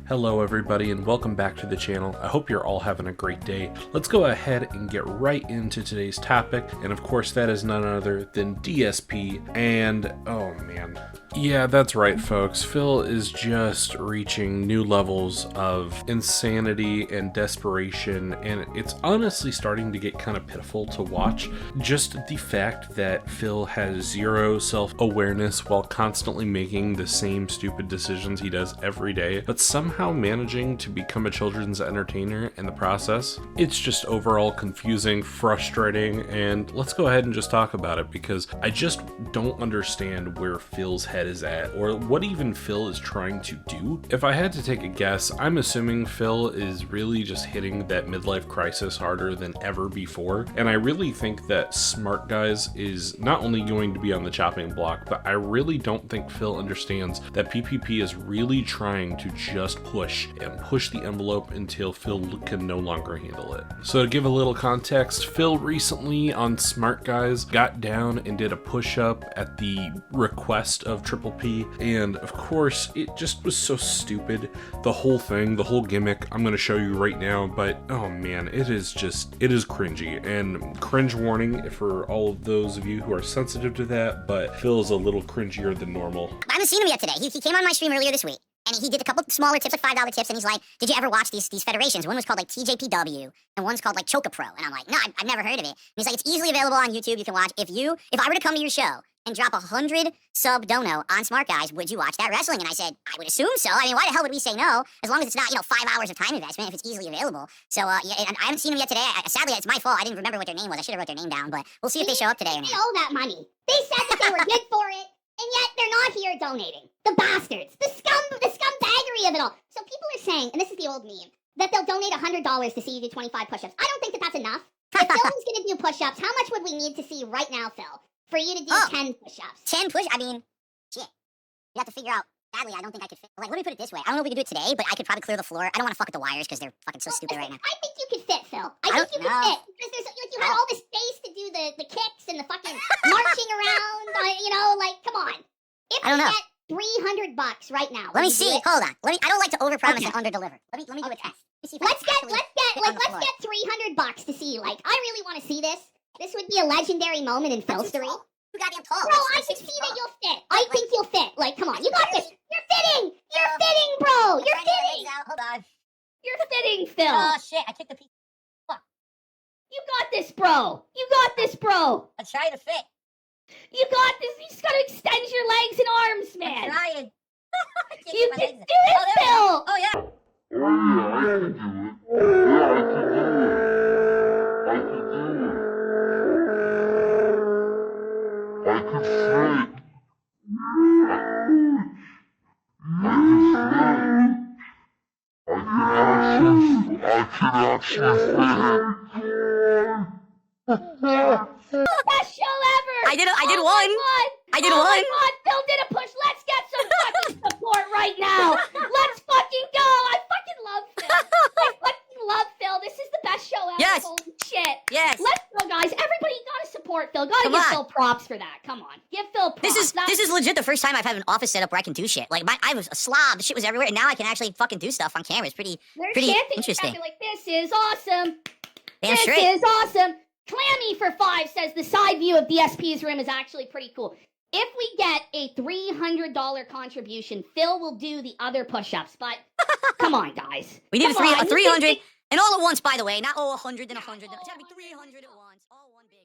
Hello everybody and welcome back to the channel. I hope you're all having a great day. Let's go ahead and get right into today's topic, and of course that is none other than DSP. And oh man, yeah, that's right folks, Phil is just reaching new levels of insanity and desperation, and it's honestly starting to get kind of pitiful to watch. Just the fact that Phil has zero self-awareness while constantly making the same stupid decisions he does every day, but somehow managing to become a children's entertainer in the process. It's just overall confusing, frustrating, and let's go ahead and just talk about it, because I just don't understand where Phil's head is at, or what even Phil is trying to do. If I had to take a guess, I'm assuming Phil is really just hitting that midlife crisis harder than ever before, and I really think that Smart Guys is not only going to be on the chopping block, but I really don't think Phil understands that PPP is really trying to just push the envelope until Phil can no longer handle it. So to give a little context, Phil recently on Smart Guys got down and did a push-up at the request of Triple P, and of course it just was so stupid. The whole thing, the whole gimmick, I'm going to show you right now, but oh man, it is cringy, and cringe warning for all of those of you who are sensitive to that, but Phil is a little cringier than normal. I haven't seen him yet today. He came on my stream earlier this week, and he did a couple smaller tips, like $5 tips, and he's like, did you ever watch these federations? One was called like TJPW, and one's called like Choca Pro, and I'm like, no, I've never heard of it. And he's like, it's easily available on YouTube, you can watch. If I were to come to your show and drop 100 sub dono on Smart Guys, would you watch that wrestling? And I said, I would assume so. I mean, why the hell would we say no? As long as it's not, 5 hours of time investment, if it's easily available. So, yeah, and I haven't seen them yet today. Sadly, it's my fault. I didn't remember what their name was. I should have wrote their name down, but we'll see if they show up today or not. They owe that money. They said that they were good for it, and yet they're not here donating. The bastards. The scumbaggery of it all. So people are saying, and this is the old meme, that they'll donate $100 to see you do 25 push-ups. I don't think that that's enough. If Phil was going to do push-ups, how much would we need to see right now, Phil, for you to do 10 push-ups? 10 I mean, shit. You have to figure out. Sadly, I don't think I could fit. Like, let me put it this way. I don't know if we can do it today, but I could probably clear the floor. I don't want to fuck with the wires because they're fucking so stupid right now. I think you could fit, Phil. I think you could fit. Because you had all this space to do the kicks and the fucking marching around. Come on. If I don't know. Get $300 right now. Let me see. Hold on. I don't like to overpromise and underdeliver. Let me do a test. Let's get $300 to see. Like, I really want to see this. This would be a legendary moment in Phil's story. You goddamn tall. Bro, I can see that you'll fit. I think you'll fit. Like, come on, you got this. You're fitting. You're fitting, bro. You're fitting. Hold on. You're fitting, Phil. Oh shit! I kicked the piece. Fuck. You got this, bro. You got this, bro. I'm trying to fit. You got this. You just gotta extend your legs and arms, man. I'm trying. You can do it, Phil. Oh yeah. Best show ever. I did one. I did Oh one. my God, Phil did a push. Let's get some fucking support right now. Let's fucking go. I fucking love Phil. I fucking love Phil. This is the best show ever. Yes. Holy shit. Yes. Let's go, guys. Everybody gotta support Phil. Gotta give Phil props for that. Come on. Give Phil props. This is legit the first time I've had an office set up where I can do shit. Like I was a slob. The shit was everywhere, and now I can actually fucking do stuff on camera. It's pretty interesting. Like, this is awesome. Damn This straight. is awesome. Clammy for 5 says the side view of DSP's room is actually pretty cool. If we get a $300 contribution, Phil will do the other push-ups. But come on, guys. We need a 300, and all at once, by the way. Not 100 and 100. It's gotta be 300 at once. All one big.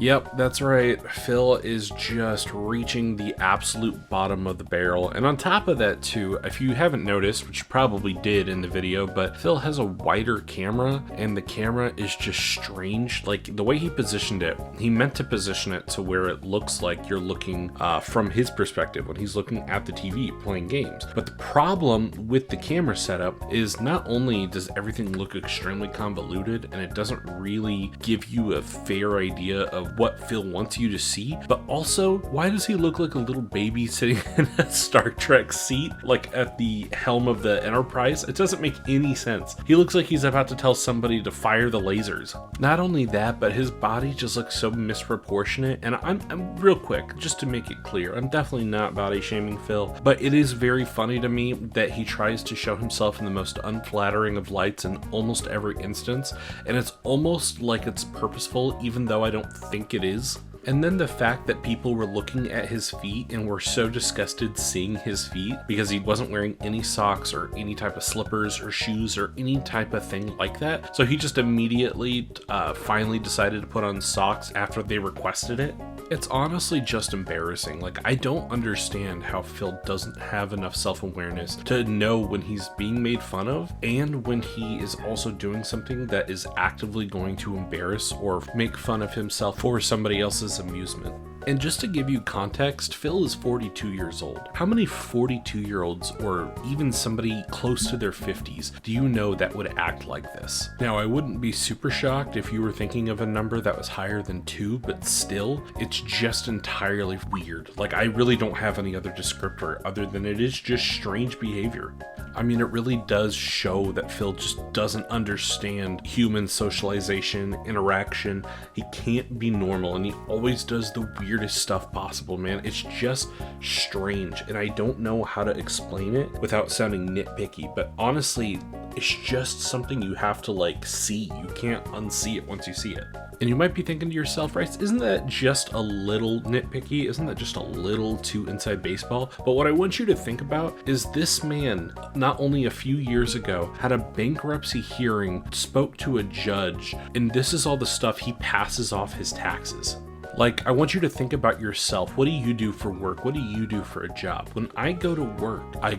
Yep, that's right. Phil is just reaching the absolute bottom of the barrel. And on top of that too, if you haven't noticed, which you probably did in the video, but Phil has a wider camera and the camera is just strange. Like the way he positioned it, he meant to position it to where it looks like you're looking from his perspective when he's looking at the TV playing games. But the problem with the camera setup is not only does everything look extremely convoluted and it doesn't really give you a fair idea of of what Phil wants you to see, but also, why does he look like a little baby sitting in a Star Trek seat, like at the helm of the Enterprise? It doesn't make any sense. He looks like he's about to tell somebody to fire the lasers. Not only that, but his body just looks so misproportionate, and I'm real quick, just to make it clear, I'm definitely not body shaming Phil, but it is very funny to me that he tries to show himself in the most unflattering of lights in almost every instance, and it's almost like it's purposeful, even though I don't think it is. And then the fact that people were looking at his feet and were so disgusted seeing his feet because he wasn't wearing any socks or any type of slippers or shoes or any type of thing like that. So he just immediately finally decided to put on socks after they requested it. It's honestly just embarrassing. Like, I don't understand how Phil doesn't have enough self-awareness to know when he's being made fun of and when he is also doing something that is actively going to embarrass or make fun of himself for somebody else's amusement. And just to give you context, Phil is 42 years old. How many 42-year-olds or even somebody close to their 50s do you know that would act like this? Now, I wouldn't be super shocked if you were thinking of a number that was higher than 2, but still, it's just entirely weird. Like, I really don't have any other descriptor other than it is just strange behavior. I mean, it really does show that Phil just doesn't understand human socialization, interaction. He can't be normal, and he always does the weirdest stuff possible, man. It's just strange, and I don't know how to explain it without sounding nitpicky, but honestly, it's just something you have to, like, see. You can't unsee it once you see it. And you might be thinking to yourself, right, isn't that just a little nitpicky? Isn't that just a little too inside baseball? But what I want you to think about is this man, not only a few years ago, had a bankruptcy hearing, spoke to a judge, and this is all the stuff he passes off his taxes. Like, I want you to think about yourself. What do you do for work? What do you do for a job? When I go to work, I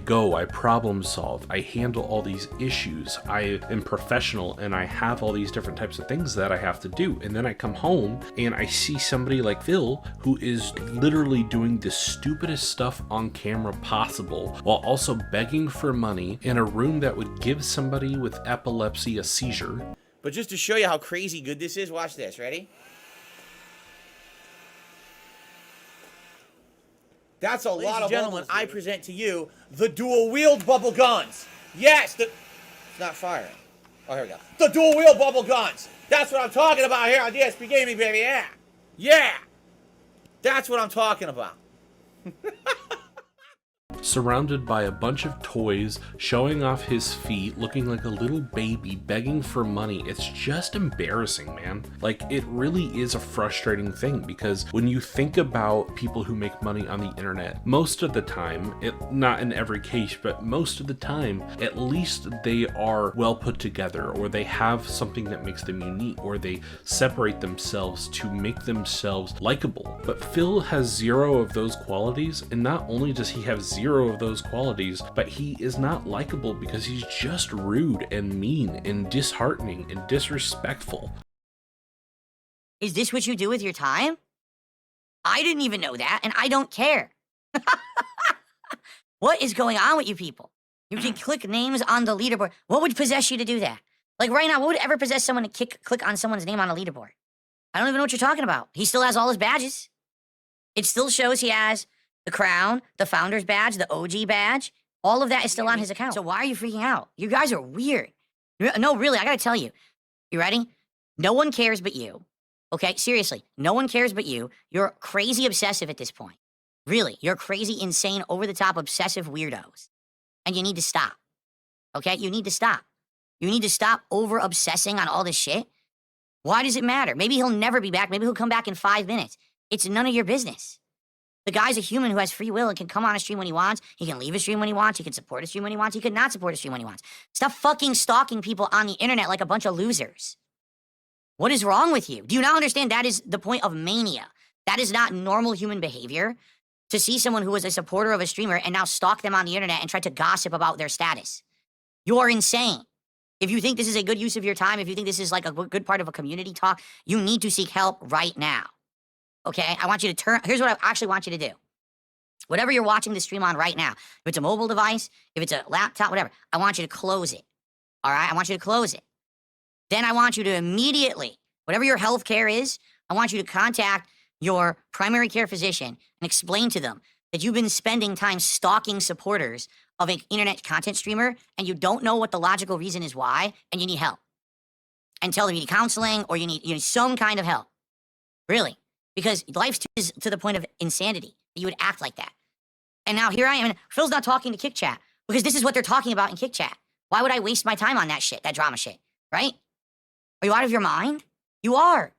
problem solve, I handle all these issues, I am professional, and I have all these different types of things that I have to do. And then I come home and I see somebody like Phil who is literally doing the stupidest stuff on camera possible while also begging for money in a room that would give somebody with epilepsy a seizure. But just to show you how crazy good this is, watch this. Ready? That's a lot of gentlemen, I present to you the dual-wield bubble guns. Yes, it's not firing. Oh, here we go. The dual-wield bubble guns. That's what I'm talking about here on DSP Gaming, baby. Yeah. Yeah. That's what I'm talking about. Surrounded by a bunch of toys, showing off his feet, looking like a little baby, begging for money. It's just embarrassing, man. Like, it really is a frustrating thing because when you think about people who make money on the internet, most of the time, not in every case, but most of the time, at least they are well put together, or they have something that makes them unique, or they separate themselves to make themselves likable. But Phil has zero of those qualities, and not only does he have zero of those qualities, but he is not likable because he's just rude and mean and disheartening and disrespectful. Is this what you do with your time? I didn't even know that, and I don't care. What is going on with you people? You can click names on the leaderboard. What would possess you to do that? Like right now, what would ever possess someone to click on someone's name on a leaderboard? I don't even know what you're talking about. He still has all his badges. It still shows he has the crown, the founder's badge, the OG badge. All of that is still on his account. So why are you freaking out? You guys are weird. No, really, I gotta tell you. You ready? No one cares but you. Okay, seriously, no one cares but you. You're crazy obsessive at this point. Really, you're crazy, insane, over-the-top, obsessive weirdos. And you need to stop. Okay, you need to stop. You need to stop over-obsessing on all this shit. Why does it matter? Maybe he'll never be back. Maybe he'll come back in 5 minutes. It's none of your business. The guy's a human who has free will and can come on a stream when he wants. He can leave a stream when he wants. He can support a stream when he wants. He can not support a stream when he wants. Stop fucking stalking people on the internet like a bunch of losers. What is wrong with you? Do you not understand that is the point of mania? That is not normal human behavior to see someone who is a supporter of a streamer and now stalk them on the internet and try to gossip about their status. You are insane. If you think this is a good use of your time, if you think this is like a good part of a community talk, you need to seek help right now. Okay, I want you to here's what I actually want you to do. Whatever you're watching the stream on right now, if it's a mobile device, if it's a laptop, whatever, I want you to close it. All right, I want you to close it. Then I want you to immediately, whatever your healthcare is, I want you to contact your primary care physician and explain to them that you've been spending time stalking supporters of an internet content streamer and you don't know what the logical reason is why, and you need help. And tell them you need counseling or you need some kind of help. Really. Because life's to the point of insanity. You would act like that. And now here I am, and Phil's not talking to Kick Chat because this is what they're talking about in Kick Chat. Why would I waste my time on that shit, that drama shit, right? Are you out of your mind? You are.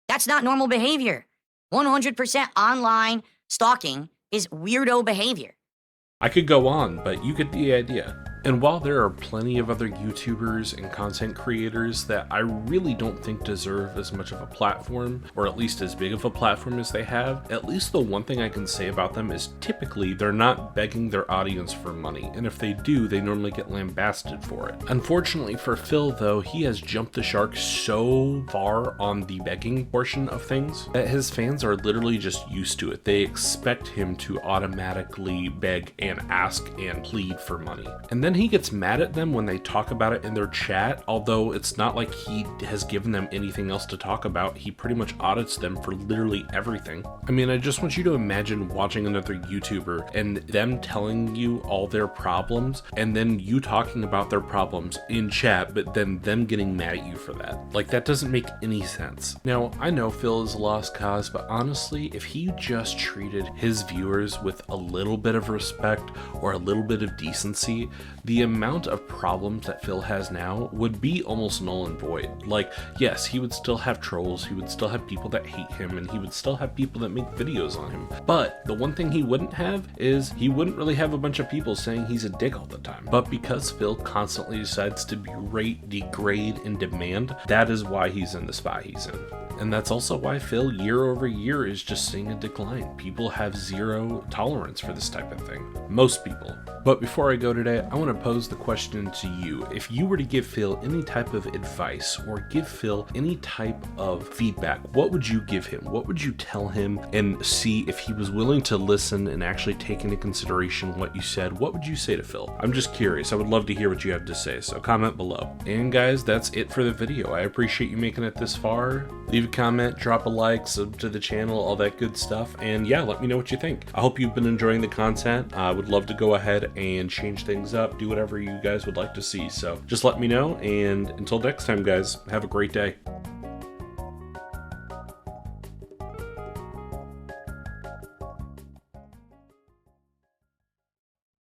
That's not normal behavior. 100% online stalking is weirdo behavior. I could go on, but you get the idea. And while there are plenty of other YouTubers and content creators that I really don't think deserve as much of a platform, or at least as big of a platform as they have, at least the one thing I can say about them is typically they're not begging their audience for money, and if they do, they normally get lambasted for it. Unfortunately for Phil though, he has jumped the shark so far on the begging portion of things that his fans are literally just used to it. They expect him to automatically beg and ask and plead for money. And then he gets mad at them when they talk about it in their chat, although it's not like he has given them anything else to talk about. He pretty much audits them for literally everything. I mean, I just want you to imagine watching another YouTuber and them telling you all their problems and then you talking about their problems in chat, but then them getting mad at you for that. Like, that doesn't make any sense. Now, I know Phil is a lost cause, but honestly, if he just treated his viewers with a little bit of respect or a little bit of decency, the amount of problems that Phil has now would be almost null and void. Like, yes, he would still have trolls, he would still have people that hate him, and he would still have people that make videos on him. But the one thing he wouldn't have is he wouldn't really have a bunch of people saying he's a dick all the time. But because Phil constantly decides to berate, degrade, and demand, that is why he's in the spot he's in. And that's also why Phil year over year is just seeing a decline. People have zero tolerance for this type of thing. Most people. But before I go today, I want to pose the question to you. If you were to give Phil any type of advice or give Phil any type of feedback, what would you give him? What would you tell him and see if he was willing to listen and actually take into consideration what you said? What would you say to Phil? I'm just curious. I would love to hear what you have to say, so comment below. And guys, that's it for the video. I appreciate you making it this far. Leave a comment, drop a like, sub to the channel, all that good stuff, and yeah, let me know what you think. I hope you've been enjoying the content. I would love to go ahead and change things up, do whatever you guys would like to see, so just let me know, and until next time guys, have a great day.